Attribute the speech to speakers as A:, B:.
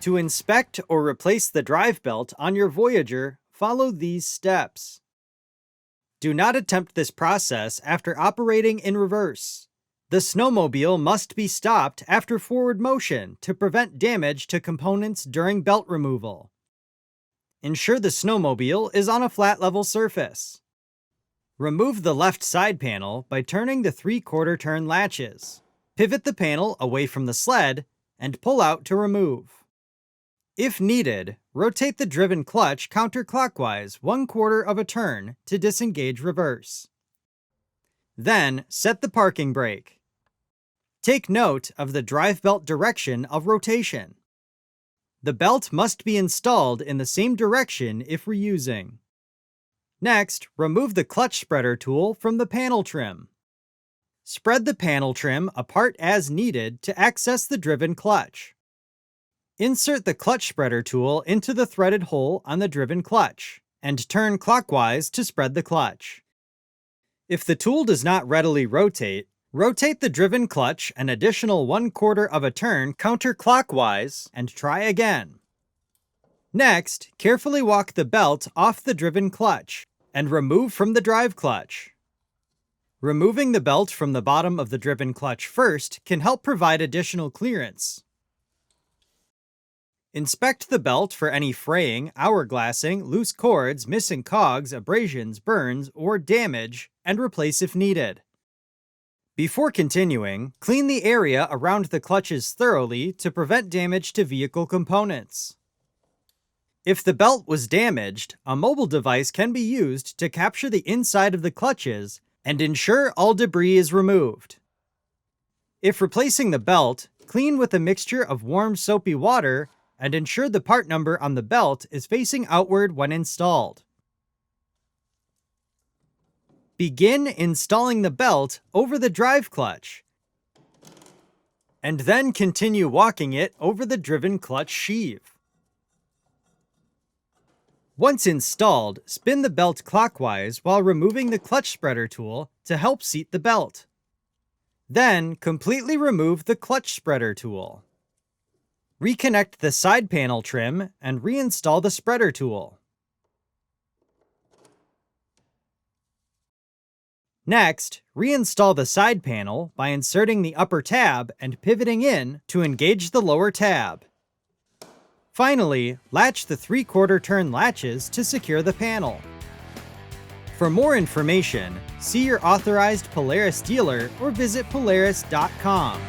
A: To inspect or replace the drive belt on your Voyageur, follow these steps. Do not attempt this process after operating in reverse. The snowmobile must be stopped after forward motion to prevent damage to components during belt removal. Ensure the snowmobile is on a flat level surface. Remove the left side panel by turning the 3/4 turn latches. Pivot the panel away from the sled and pull out to remove. If needed, rotate the driven clutch counterclockwise 1/4 of a turn to disengage reverse. Then, set the parking brake. Take note of the drive belt direction of rotation. The belt must be installed in the same direction if reusing. Next, remove the clutch spreader tool from the panel trim. Spread the panel trim apart as needed to access the driven clutch. Insert the clutch spreader tool into the threaded hole on the driven clutch, and turn clockwise to spread the clutch. If the tool does not readily rotate, rotate the driven clutch an additional 1/4 of a turn counterclockwise and try again. Next, carefully walk the belt off the driven clutch and remove from the drive clutch. Removing the belt from the bottom of the driven clutch first can help provide additional clearance. Inspect the belt for any fraying, hourglassing, loose cords, missing cogs, abrasions, burns, or damage, and replace if needed. Before continuing, clean the area around the clutches thoroughly to prevent damage to vehicle components. If the belt was damaged, a mobile device can be used to capture the inside of the clutches and ensure all debris is removed. If replacing the belt, clean with a mixture of warm soapy water and ensure the part number on the belt is facing outward when installed. Begin installing the belt over the drive clutch, and then continue walking it over the driven clutch sheave. Once installed, spin the belt clockwise while removing the clutch spreader tool to help seat the belt. Then, completely remove the clutch spreader tool. Reconnect the side panel trim and reinstall the spreader tool. Next, reinstall the side panel by inserting the upper tab and pivoting in to engage the lower tab. Finally, latch the 3/4 turn latches to secure the panel. For more information, see your authorized Polaris dealer or visit Polaris.com.